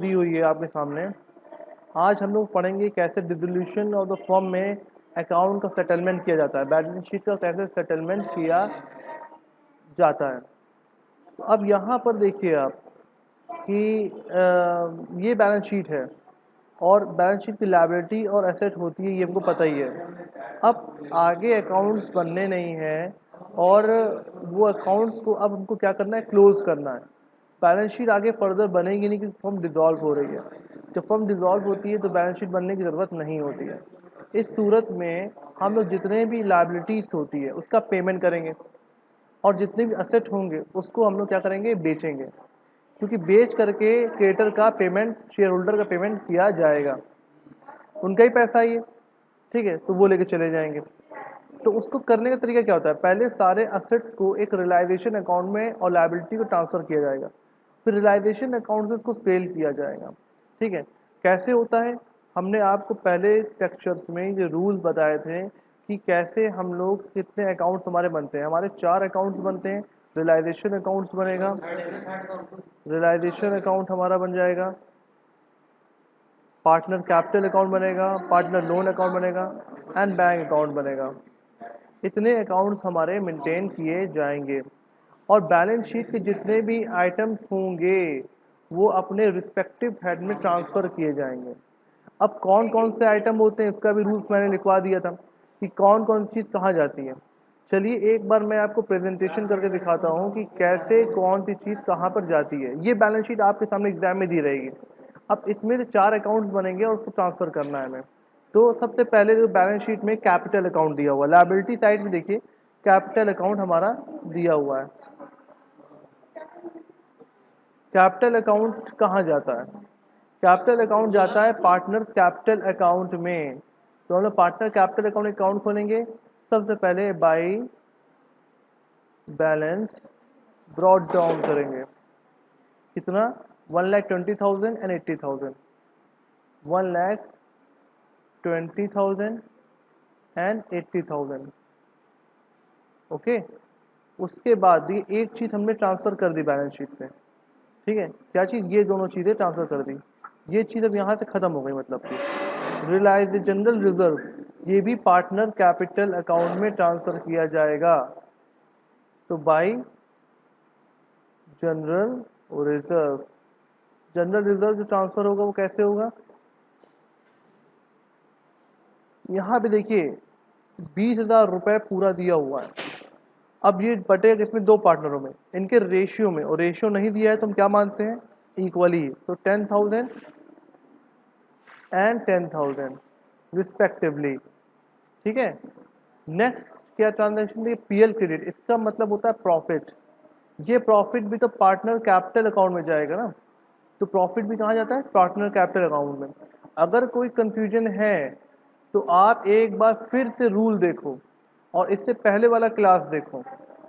दी हुई है आपके सामने। आज हम लोग पढ़ेंगे कैसे डिसोल्यूशन ऑफ द फर्म में अकाउंट का सेटलमेंट किया जाता है, बैलेंस शीट का कैसे सेटलमेंट किया जाता है। तो अब यहाँ पर देखिए आप कि ये बैलेंस शीट है और बैलेंस शीट की लायबिलिटी और एसेट होती है, ये हमको पता ही है। अब आगे अकाउंट्स बनने नहीं हैं और वो अकाउंट्स को अब हमको क्या करना है, क्लोज करना है। बैलेंस शीट आगे फर्दर बनेगी नहीं क्योंकि फर्म डिसॉल्व हो रही है। जब फर्म डिसॉल्व होती है तो बैलेंस शीट बनने की ज़रूरत नहीं होती है। इस सूरत में हम लोग जितने भी लायबिलिटीज़ होती है उसका पेमेंट करेंगे और जितने भी असेट होंगे उसको हम लोग क्या करेंगे, बेचेंगे, क्योंकि बेच करके क्रेडिटर का पेमेंट, शेयर होल्डर का पेमेंट किया जाएगा, उनका ही पैसा ही है, ठीक है। तो वो लेके चले जाएंगे। तो उसको करने का तरीका क्या होता है, पहले सारे असेट्स को एक रियलाइजेशन अकाउंट में और लायबिलिटी को ट्रांसफ़र किया जाएगा, फिर रियलाइजेशन अकाउंट से उसको सेल किया जाएगा, ठीक है। कैसे होता है, हमने आपको पहले लेक्चर्स में ये रूल्स बताए थे कि कैसे हम लोग, कितने अकाउंट्स हमारे बनते हैं। हमारे 4 अकाउंट्स बनते हैं। रियलाइजेशन अकाउंट्स बनेगा, रियलाइजेशन अकाउंट हमारा बन जाएगा, पार्टनर कैपिटल अकाउंट बनेगा, पार्टनर लोन अकाउंट बनेगा एंड बैंक अकाउंट बनेगा। इतने अकाउंट्स हमारे मेंटेन किए जाएंगे और बैलेंस शीट के जितने भी आइटम्स होंगे वो अपने रिस्पेक्टिव हेड में ट्रांसफ़र किए जाएंगे। अब कौन कौन से आइटम होते हैं इसका भी रूल्स मैंने लिखवा दिया था कि कौन कौन सी चीज़ कहाँ जाती है। चलिए एक बार मैं आपको प्रेजेंटेशन करके दिखाता हूँ कि कैसे कौन सी चीज़ कहाँ पर जाती है। ये बैलेंस शीट आपके सामने एग्जाम में दी रहेगी। अब इसमें से 4 अकाउंट्स बनेंगे और उसको ट्रांसफ़र करना है हमें। तो सबसे पहले जो बैलेंस शीट में कैपिटल अकाउंट दिया हुआ है, लायबिलिटी साइड में देखिए कैपिटल अकाउंट हमारा दिया हुआ है। कैपिटल अकाउंट कहाँ जाता है, कैपिटल अकाउंट जाता है पार्टनर कैपिटल अकाउंट में। तो हम लोग पार्टनर कैपिटल अकाउंट खोलेंगे। सबसे पहले बाई बैलेंस ब्रॉड डाउन करेंगे, कितना, 1,20,000 एंड 80,000, 1,20,000 एंड 80,000, ओके। उसके बाद ये एक चीज़ हमने ट्रांसफ़र कर दी बैलेंस शीट से, ठीक है। क्या चीज़, ये दोनों चीज़ें ट्रांसफ़र कर दी। ये चीज़ अब यहाँ से ख़त्म हो गई, मतलब कि रियलाइज जनरल रिजर्व, ये भी पार्टनर कैपिटल अकाउंट में ट्रांसफ़र किया जाएगा। तो by general reserve, general reserve जो ट्रांसफ़र होगा वो कैसे होगा, यहाँ पे देखिए 20,000 रुपये पूरा दिया हुआ है। अब ये बटेगा इसमें 2 पार्टनरों में, इनके रेशियो में, और रेशियो नहीं दिया है तो हम क्या मानते हैं, इक्वली। तो 10,000 एंड 10,000 रिस्पेक्टिवली, ठीक है। नेक्स्ट क्या ट्रांजैक्शन है, पीएल क्रेडिट, इसका मतलब होता है प्रॉफिट। ये प्रॉफिट भी तो पार्टनर कैपिटल अकाउंट में जाएगा ना, तो प्रॉफिट भी कहाँ जाता है, पार्टनर कैपिटल अकाउंट में। अगर कोई कंफ्यूजन है तो आप एक बार फिर से रूल देखो और इससे पहले वाला क्लास देखो,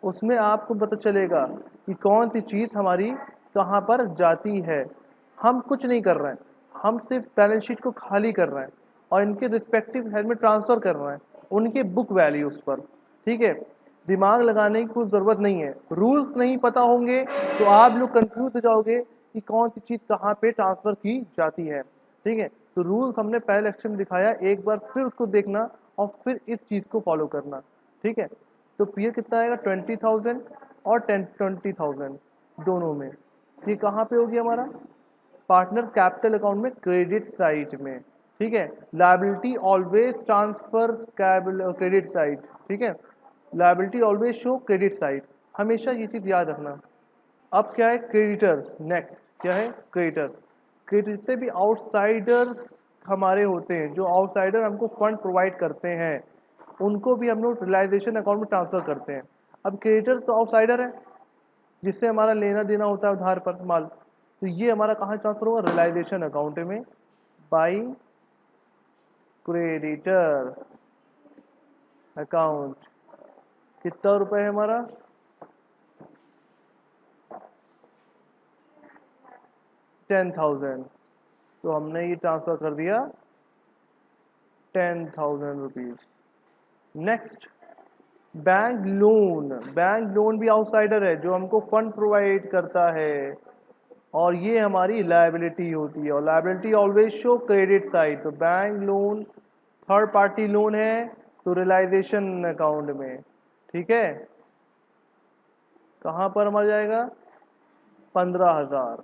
उसमें आपको पता चलेगा कि कौन सी चीज़ हमारी कहाँ पर जाती है। हम कुछ नहीं कर रहे हैं, हम सिर्फ बैलेंस शीट को खाली कर रहे हैं और इनके रिस्पेक्टिव हेड में ट्रांसफ़र कर रहे हैं उनके बुक वैल्यूज़ पर, ठीक है। दिमाग लगाने की कोई ज़रूरत नहीं है। रूल्स नहीं पता होंगे तो आप लोग कंफ्यूज हो जाओगे कि कौन सी चीज़ कहाँ पे ट्रांसफ़र की जाती है, ठीक है। तो रूल्स हमने पहले लेक्चर में दिखाया, एक बार फिर उसको देखना और फिर इस चीज़ को फॉलो करना, ठीक है। तो पीए कितना आएगा, 20,000 और 20,000 दोनों में। ये कहाँ पे होगी हमारा, पार्टनर कैपिटल अकाउंट में, क्रेडिट साइड में, ठीक है। Liability always transfer credit side, ठीक है। Liability always show credit side, हमेशा ये चीज़ याद रखना। अब क्या है, क्रेडिटर्स। नेक्स्ट क्या है, क्रेडिटर। क्रेडिटर से भी आउटसाइडर हमारे होते हैं, जो आउटसाइडर हमको फंड प्रोवाइड करते हैं, उनको भी हम लोग रियलाइजेशन अकाउंट में ट्रांसफ़र करते हैं। अब क्रेडिटर तो आउटसाइडर है, जिससे हमारा लेना देना होता है उधार पर माल, तो ये हमारा कहाँ ट्रांसफ़र होगा, रियलाइजेशन अकाउंट में, बाई क्रेडिटर अकाउंट। कितना रुपए है हमारा, 10,000, तो हमने ये ट्रांसफ़र कर दिया 10,000 rupees. Next bank loan. Bank loan भी आउटसाइडर है, जो हमको फंड प्रोवाइड करता है और ये हमारी लायबिलिटी होती है, और liability always show credit side. तो bank loan third party loan है तो रियलाइजेशन अकाउंट में, ठीक है। कहाँ पर मर जाएगा? 15,000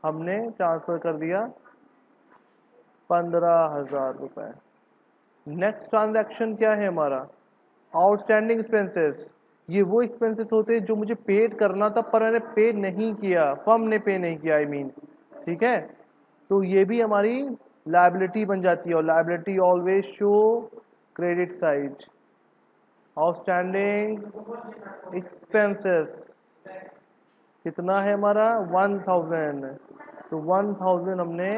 हमने ट्रांसफर कर दिया, 15,000 रुपये। नेक्स्ट ट्रांजैक्शन क्या है हमारा? Outstanding expenses. ये वो एक्सपेंसेस होते हैं जो मुझे पेड करना था पर मैंने पे नहीं किया, फर्म ने पे नहीं किया, आई मीन, ठीक है। तो ये भी हमारी लायबिलिटी बन जाती है, और liability always show credit side. Outstanding expenses कितना है हमारा? 1,000। तो 1,000 हमने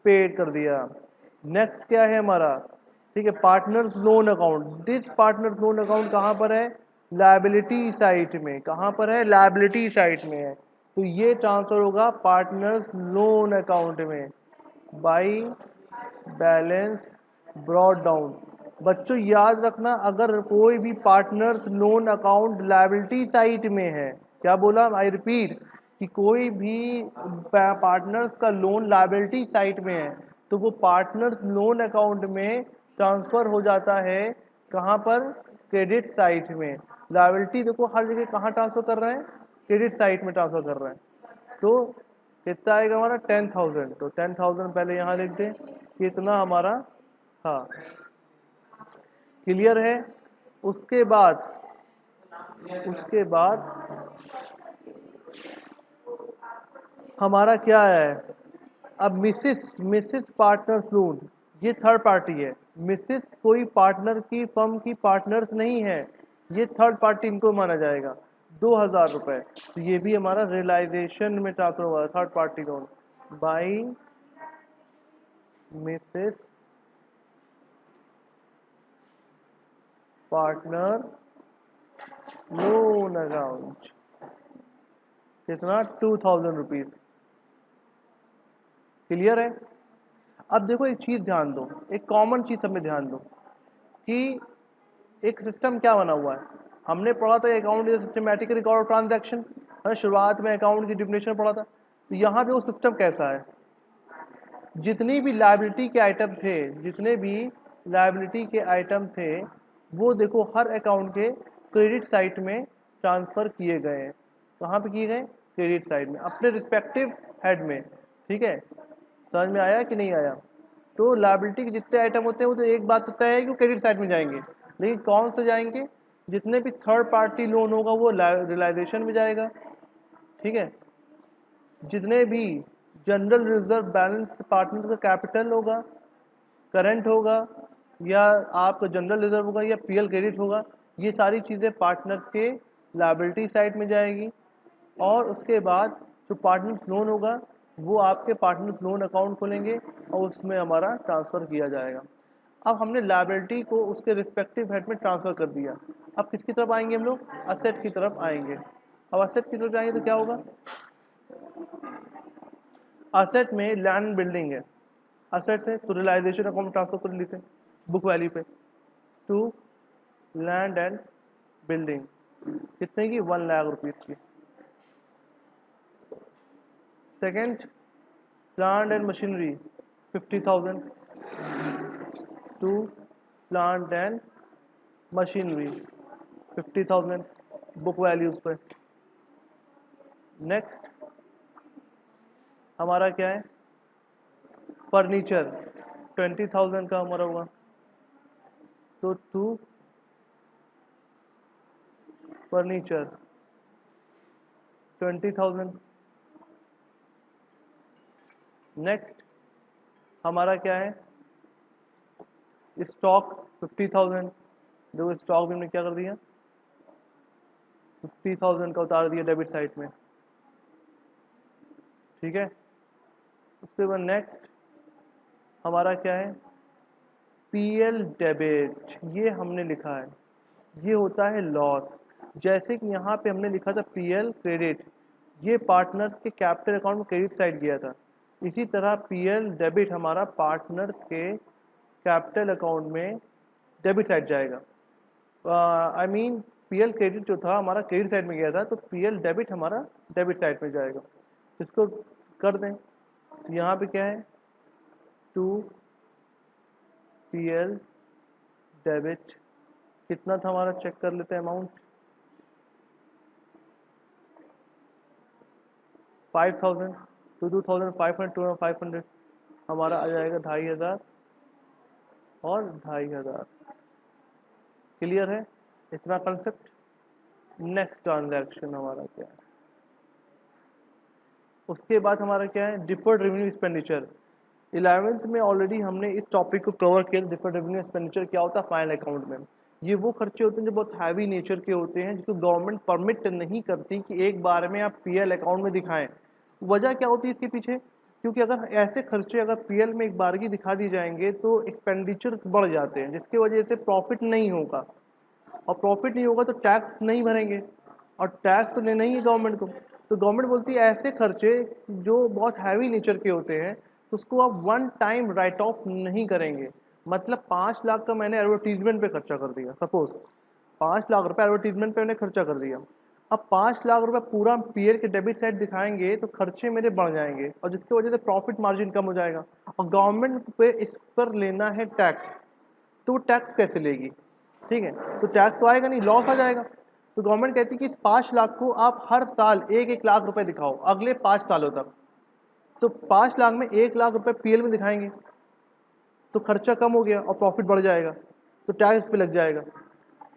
पेड कर दिया। नेक्स्ट क्या है हमारा? ठीक है, partners loan account. This partners loan account कहाँ पर है? लायबिलिटी साइड में। कहाँ पर है? लायबिलिटी साइड में है। तो ये ट्रांसफर होगा पार्टनर्स लोन अकाउंट में बाई बैलेंस ब्रॉड डाउन। बच्चों याद रखना, अगर कोई भी partners loan account liability side में है, क्या बोला? आई रिपीट कि कोई भी पार्टनर्स का लोन लायबिलिटी साइड में है तो वो पार्टनर्स लोन अकाउंट में ट्रांसफर हो जाता है। कहाँ पर? क्रेडिट साइड में। लायबिलिटी देखो हर जगह कहाँ ट्रांसफर कर रहे हैं? क्रेडिट साइड में ट्रांसफर कर रहे हैं। तो कितना आएगा हमारा? 10,000। तो 10,000 पहले यहाँ लिख दें, कितना हमारा था। क्लियर है? उसके बाद हमारा क्या है? अब मिसिस पार्टनर्स लोन, ये थर्ड पार्टी है। मिसिस कोई पार्टनर की फर्म की पार्टनर्स नहीं है, ये थर्ड पार्टी इनको माना जाएगा। 2,000 रुपये। तो ये भी हमारा रियलाइजेशन में ट्रांसफर हुआ third party loan by Mrs partner loan account. कितना? 2,000 रुपीज। क्लियर है? अब देखो एक चीज ध्यान दो, एक कॉमन चीज सब में ध्यान दो कि एक सिस्टम क्या बना हुआ है। हमने पढ़ा था account is systematic record of transaction, शुरुआत में अकाउंट की डिफिनेशन पढ़ा था। तो यहाँ पे वो सिस्टम कैसा है? जितनी भी लायबिलिटी के आइटम थे, जितने भी लायबिलिटी के आइटम थे, वो देखो हर अकाउंट के क्रेडिट साइड में ट्रांसफर किए गए हैं। कहाँ पे किए गए? क्रेडिट साइड में, अपने रिस्पेक्टिव हेड में। ठीक है, समझ में आया कि नहीं आया? तो लायबिलिटी के जितने आइटम होते हैं वो तो एक बात तो तय है कि वो क्रेडिट साइड में जाएंगे, लेकिन कौन से जाएंगे? जितने भी थर्ड पार्टी लोन होगा वो रियलाइजेशन में जाएगा। ठीक है, जितने भी जनरल रिजर्व बैलेंस पार्टनर का कैपिटल होगा, करंट होगा, या आपका जनरल रिजर्व होगा, या पीएल क्रेडिट होगा, ये सारी चीज़ें पार्टनर्स के लायबिलिटी साइड में जाएगी। और उसके बाद जो पार्टनर्स लोन होगा वो आपके पार्टनर्स लोन अकाउंट खोलेंगे और उसमें हमारा ट्रांसफ़र किया जाएगा। अब हमने लायबिलिटी को उसके रिस्पेक्टिव हेड में ट्रांसफ़र कर दिया। अब किसकी तरफ आएंगे हम लोग? असेट की तरफ आएंगे। अब असेट की तरफ जाएंगे तो क्या होगा? असेट में लैंड बिल्डिंग है, असेट है तो रियलाइजेशन अकाउंट ट्रांसफर कर लेते हैं बुक वैल्यू पे टू लैंड एंड बिल्डिंग। कितने की? 1,00,000 रुपीज़ की। Second, plant and machinery 50,000 to plant and machinery 50,000 book values पे। नेक्स्ट हमारा क्या है? फर्नीचर 20,000 का हमारा होगा, तो टू फर्नीचर 20,000। नेक्स्ट हमारा क्या है? स्टॉक 50,000। देखो स्टॉक भी हमने क्या कर दिया? 50,000 का उतार दिया डेबिट साइड में। ठीक है, उसके बाद नेक्स्ट हमारा क्या है? पीएल डेबिट, ये हमने लिखा है, ये होता है लॉस। जैसे कि यहाँ पे हमने लिखा था पीएल क्रेडिट, ये पार्टनर्स के कैपिटल अकाउंट में क्रेडिट साइड गया था। इसी तरह पीएल डेबिट हमारा पार्टनर्स के कैपिटल अकाउंट में डेबिट साइड जाएगा। आई मीन पीएल क्रेडिट जो था हमारा क्रेडिट साइड में गया था, तो पीएल डेबिट हमारा डेबिट साइड में जाएगा। इसको कर दें तो यहाँ पे क्या है, टू PL डेबिट, कितना था हमारा, चेक कर लेते हैं अमाउंट, 5000, तो 2500, 2500 हमारा आ जाएगा 2500 और 2500। क्लियर है इतना कंसेप्ट। नेक्स्ट ट्रांजैक्शन हमारा क्या है, उसके बाद हमारा क्या है, डिफर्ड रेवेन्यू एक्सपेंडिचर। 11th में ऑलरेडी हमने इस टॉपिक को कवर किया। डिफर्ड रेवेन्यू एक्सपेंडिचर क्या होता है फाइनल अकाउंट में, ये वो खर्चे होते हैं जो बहुत हैवी नेचर के होते हैं, जिसको गवर्नमेंट परमिट नहीं करती कि एक बार में आप PL अकाउंट में दिखाएं। वजह क्या होती है इसके पीछे, क्योंकि अगर ऐसे खर्चे अगर PL में एक बार की दिखा दी जाएंगे तो एक्सपेंडिचर्स बढ़ जाते हैं, जिसकी वजह से प्रॉफिट नहीं होगा, और प्रॉफिट नहीं होगा तो टैक्स नहीं भरेंगे, और टैक्स तो लेना ही है गवर्नमेंट को। तो गवर्नमेंट बोलती है ऐसे खर्चे जो बहुत हैवी नेचर के होते हैं तो उसको आप वन टाइम राइट ऑफ नहीं करेंगे। मतलब 5 लाख का मैंने एडवर्टीजमेंट पे खर्चा कर दिया, सपोज 5 लाख रुपए एडवर्टीजमेंट पे मैंने खर्चा कर दिया। अब 5 लाख रुपए पूरा PL के डेबिट साइड दिखाएंगे तो खर्चे मेरे बढ़ जाएंगे, और जिसकी वजह से प्रॉफिट मार्जिन कम हो जाएगा, और गवर्नमेंट पे इस पर लेना है टैक्स। तो वो टैक्स कैसे लेगी, ठीक है, तो टैक्स तो आएगा नहीं, लॉस आ जाएगा। तो गवर्नमेंट कहती है कि इस 5 लाख को आप हर साल 1-1 लाख रुपए दिखाओ अगले 5 सालों तक। तो 5 लाख में 1 लाख रुपए PL में दिखाएंगे तो खर्चा कम हो गया और प्रॉफिट बढ़ जाएगा, तो टैक्स पे लग जाएगा।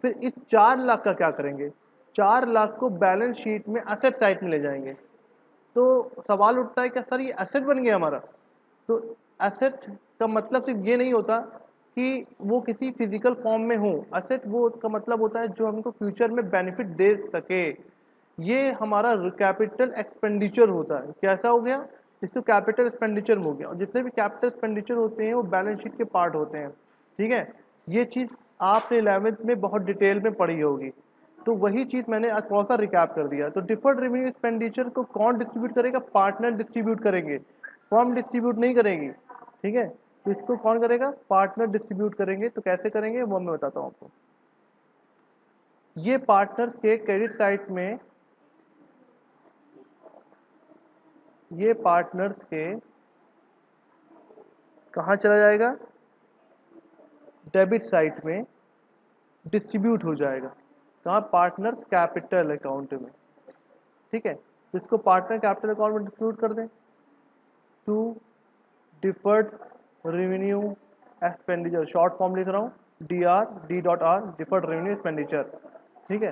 फिर इस 4 लाख का क्या करेंगे, 4 लाख को बैलेंस शीट में असेट साइड में ले जाएंगे। तो सवाल उठता है क्या सर ये एसेट बन गया हमारा, तो एसेट का मतलब सिर्फ ये नहीं होता कि वो किसी फिजिकल फॉर्म में हो, एसेट वो का मतलब होता है जो हमको फ्यूचर में बेनिफिट दे सके। ये हमारा कैपिटल एक्सपेंडिचर होता है, कैसा हो गया, इसको कैपिटल एक्सपेंडिचर हो गया, और जितने भी कैपिटल एक्सपेंडिचर होते हैं वो बैलेंस शीट के पार्ट होते हैं, ठीक है। ये चीज़ आपने 11th में बहुत डिटेल में पढ़ी होगी, तो वही चीज़ मैंने आज थोड़ा सा रिकैप कर दिया। तो डिफर्ड रेवेन्यू एक्सपेंडिचर को कौन डिस्ट्रीब्यूट करेगा, पार्टनर डिस्ट्रीब्यूट करेंगे, फर्म डिस्ट्रीब्यूट नहीं करेगी, ठीक है। तो इसको कौन करेगा, पार्टनर डिस्ट्रीब्यूट करेंगे। तो कैसे करेंगे वो मैं बताता हूँ आपको। ये पार्टनर्स के क्रेडिट साइड में, ये पार्टनर्स के कहाँ चला जाएगा, डेबिट साइड में डिस्ट्रीब्यूट हो जाएगा, कहाँ, पार्टनर्स कैपिटल अकाउंट में, ठीक है। तो इसको पार्टनर कैपिटल अकाउंट में डिस्ट्रीब्यूट कर दें to deferred revenue expenditure, short form लिख रहा हूँ, D.R, डिफर्ड रेवेन्यू एक्सपेंडिचर, ठीक है।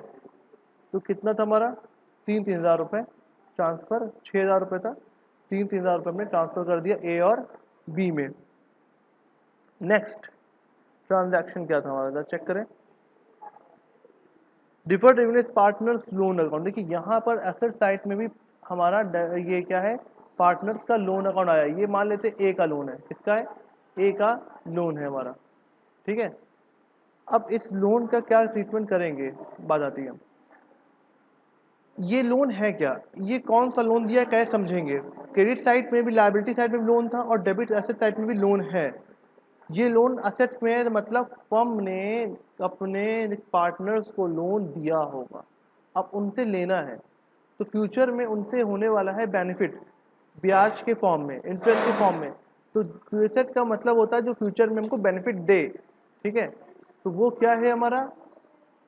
तो कितना था हमारा, 3,000 रुपये ट्रांसफ़र, 6,000 रुपये था, 3,000 रुपये में ट्रांसफ़र कर दिया A और B में। नेक्स्ट ट्रांजैक्शन क्या था हमारा, चेक करें, deferred revenue partners loan account. देखिए यहाँ पर एसेट साइड में भी हमारा ये क्या है, पार्टनर्स का लोन अकाउंट आया। ये मान लेते A का लोन है, किसका है, A का लोन है हमारा, ठीक है। अब इस लोन का क्या ट्रीटमेंट करेंगे, बात आती है, ये लोन है क्या, ये कौन सा लोन दिया है, कैसे समझेंगे। क्रेडिट साइड में भी, लायबिलिटी साइड में भी लोन था, और डेबिट एसेट साइड में भी लोन है। ये लोन असेट्स में है, मतलब फर्म ने अपने पार्टनर्स को लोन दिया होगा, अब उनसे लेना है, तो फ्यूचर में उनसे होने वाला है बेनिफिट, ब्याज के फॉर्म में, इंटरेस्ट के फॉर्म में। तो एसेट का मतलब होता है जो फ्यूचर में हमको बेनिफिट दे, ठीक है, तो वो क्या है हमारा,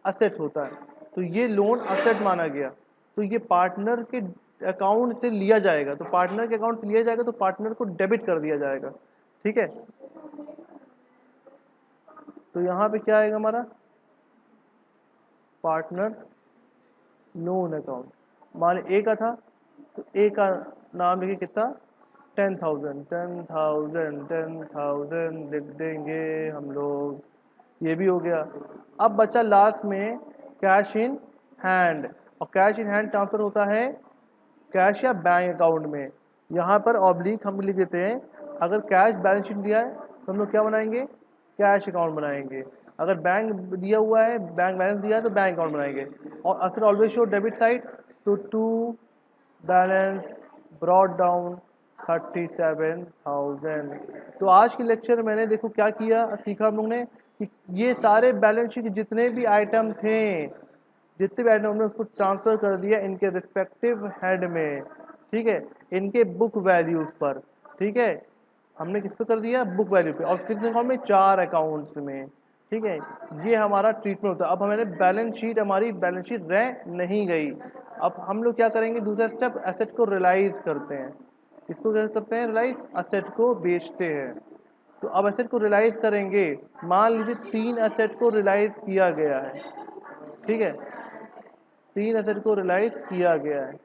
असेट होता है। तो ये लोन असेट माना गया, तो ये पार्टनर के अकाउंट से लिया जाएगा, तो पार्टनर के अकाउंट से लिया जाएगा तो पार्टनर को डेबिट कर दिया जाएगा, ठीक है। तो यहाँ पे क्या आएगा हमारा, पार्टनर लोन अकाउंट, मान ए का था तो ए का नाम लिखिए कितना, 10,000, 10,000, 10,000 लिख देंगे हम लोग, ये भी हो गया। अब बचा लास्ट में कैश इन हैंड, और कैश इन हैंड ट्रांसफर होता है कैश या बैंक अकाउंट में। यहाँ पर ऑब्लिक हम लिख देते हैं, अगर कैश बैलेंस शीट दिया है तो हम लोग क्या बनाएंगे, कैश अकाउंट बनाएंगे। अगर बैंक दिया हुआ है, बैंक बैलेंस दिया है तो बैंक अकाउंट बनाएंगे। और asset always show debit side, तो टू बैलेंस ब्रॉड डाउन 37,000। तो आज के लेक्चर मैंने देखो क्या किया, सीखा हम लोग ने कि ये सारे बैलेंस शीट जितने भी आइटम थे, जितने भी आइटम हमने उसको ट्रांसफर कर दिया इनके रिस्पेक्टिव हेड में। ठीक है, इनके बुक वैल्यूज पर। ठीक है, हमने किस पे कर दिया, बुक वैल्यू पे, और किस अकाउंट में, 4 अकाउंट्स में। ठीक है, ये हमारा ट्रीटमेंट होता है। अब हमारे बैलेंस शीट, हमारी बैलेंस शीट रह नहीं गई। अब हम लोग क्या करेंगे, दूसरा स्टेप, एसेट को रियलाइज करते हैं। इसको क्या करते हैं, रियलाइज, एसेट को बेचते हैं। तो अब एसेट को रियलाइज करेंगे, मान लीजिए 3 एसेट को रियलाइज किया गया है। ठीक है, 3 एसेट को रियलाइज किया गया है।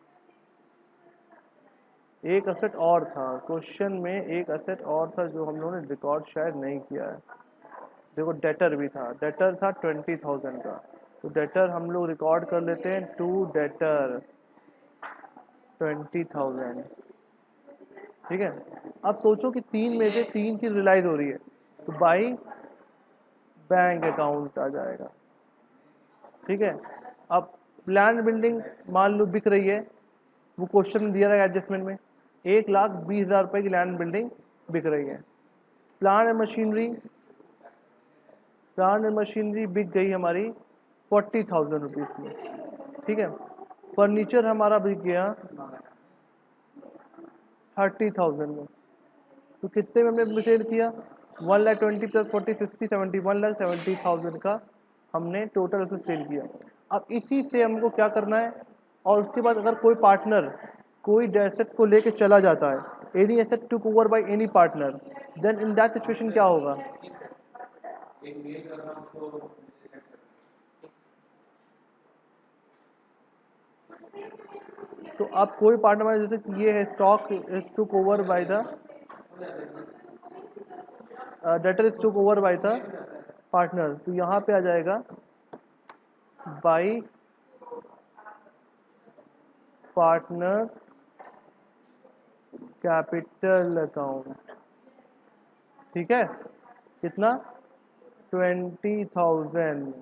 एक एसेट और था क्वेश्चन में, एक एसेट और था जो हम लोगों ने रिकॉर्ड शायद नहीं किया है। देखो डेटर भी था, डेटर था 20,000 का। तो डेटर हम लोग रिकॉर्ड कर लेते हैं, टू डेटर 20,000। ठीक है, अब सोचो कि 3 में से 3 चीज रियलाइज हो रही है, तो बाई बैंक अकाउंट आ जाएगा। ठीक है, अब लैंड बिल्डिंग मान लो बिक रही है, वो क्वेश्चन दिया रहेगा एडजस्टमेंट में, 1,20,000 रुपए की लैंड बिल्डिंग बिक रही है। Plant and machinery, plant and machinery बिक गई हमारी 40,000 रुपीज़ में। ठीक है, फर्नीचर हमारा बिक गया 30,000 में। तो कितने में हमने सेल किया, 1,20,000 प्लस 40 60 70, 1,70,000 का हमने टोटल से सेल किया। अब इसी से हमको क्या करना है, और उसके बाद अगर कोई पार्टनर कोई एसेट को लेके चला जाता है, any asset took over by any partner, then in that situation क्या होगा, तो अब कोई पार्टनर, जैसे कि ये है stock is took over by the debtor is took over by the partner, तो यहाँ पे आ जाएगा बाई पार्टनर कैपिटल अकाउंट। ठीक है, कितना, 20,000।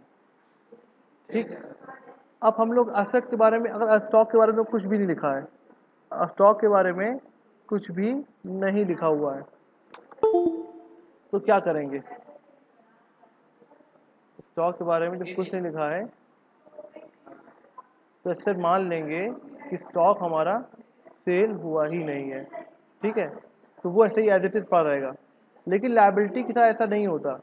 ठीक, अब हम लोग एसेट के बारे में, अगर स्टॉक के बारे में कुछ भी नहीं लिखा है, स्टॉक के बारे में कुछ भी नहीं लिखा हुआ है, तो क्या करेंगे, स्टॉक के बारे में जब कुछ नहीं लिखा है, तो इससे मान लेंगे कि स्टॉक हमारा सेल हुआ ही नहीं है। ठीक है, तो वो ऐसे ही एज इट इज पड़ा रहेगा। लेकिन लायबिलिटी की तरह ऐसा नहीं होता,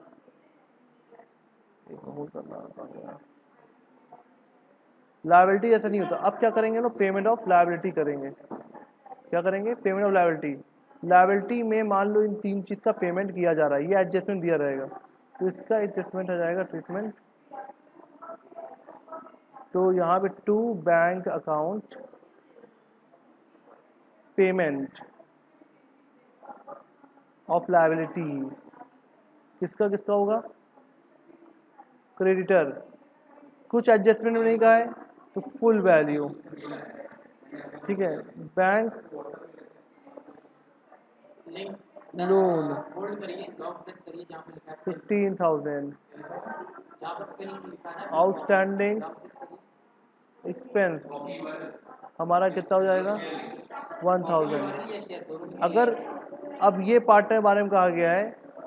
लायबिलिटी ऐसा नहीं होता। अब क्या करेंगे लोग, पेमेंट ऑफ लायबिलिटी करेंगे। क्या करेंगे, पेमेंट ऑफ लायबिलिटी। लायबिलिटी में मान लो इन 3 चीज़ का पेमेंट किया जा रहा है, ये एडजस्टमेंट दिया रहेगा, तो इसका एडजस्टमेंट आ जाएगा ट्रीटमेंट। तो यहाँ पे to bank account payment of liability, किसका किसका होगा, क्रेडिटर, कुछ एडजस्टमेंट में नहीं कहा है, तो फुल वैल्यू। ठीक है, बैंक लोन 15,000, आउटस्टैंडिंग एक्सपेंस हमारा कितना हो जाएगा, 1,000। अगर अब ये पार्टनर के बारे में कहा गया है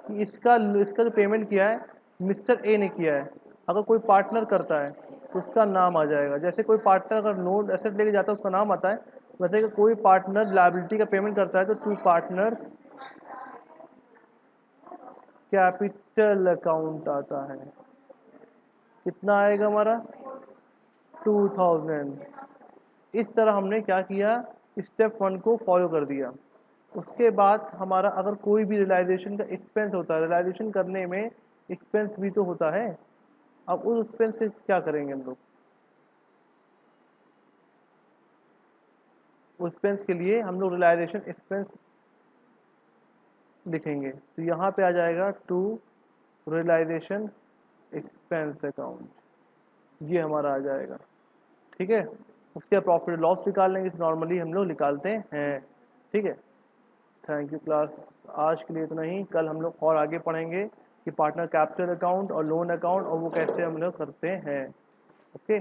कि इसका इसका जो पेमेंट किया है मिस्टर ए ने किया है, अगर कोई पार्टनर करता है तो उसका नाम आ जाएगा। जैसे कोई पार्टनर अगर नोट एसेट लेके जाता है उसका नाम आता है, वैसे कि कोई पार्टनर लायबिलिटी का पेमेंट करता है तो टू पार्टनर कैपिटल अकाउंट आता है। कितना आएगा हमारा, 2,000। इस तरह हमने क्या किया, स्टेप 1 को फॉलो कर दिया। उसके बाद हमारा अगर कोई भी रियलाइजेशन का एक्सपेंस होता है, रियलाइजेशन करने में एक्सपेंस भी तो होता है, अब उस एक्सपेंस से क्या करेंगे हम लोग, उस एक्सपेंस के लिए हम लोग रियलाइजेशन एक्सपेंस लिखेंगे। तो यहाँ पे आ जाएगा टू रियलाइजेशन एक्सपेंस अकाउंट, ये हमारा आ जाएगा। ठीक है, उसके प्रॉफिट लॉस निकाल लेंगे, नॉर्मली हम लोग निकालते हैं। ठीक है, थैंक यू क्लास, आज के लिए इतना ही। कल हम लोग और आगे पढ़ेंगे कि पार्टनर कैपिटल अकाउंट और लोन अकाउंट और वो कैसे हम लोग करते हैं। ओके।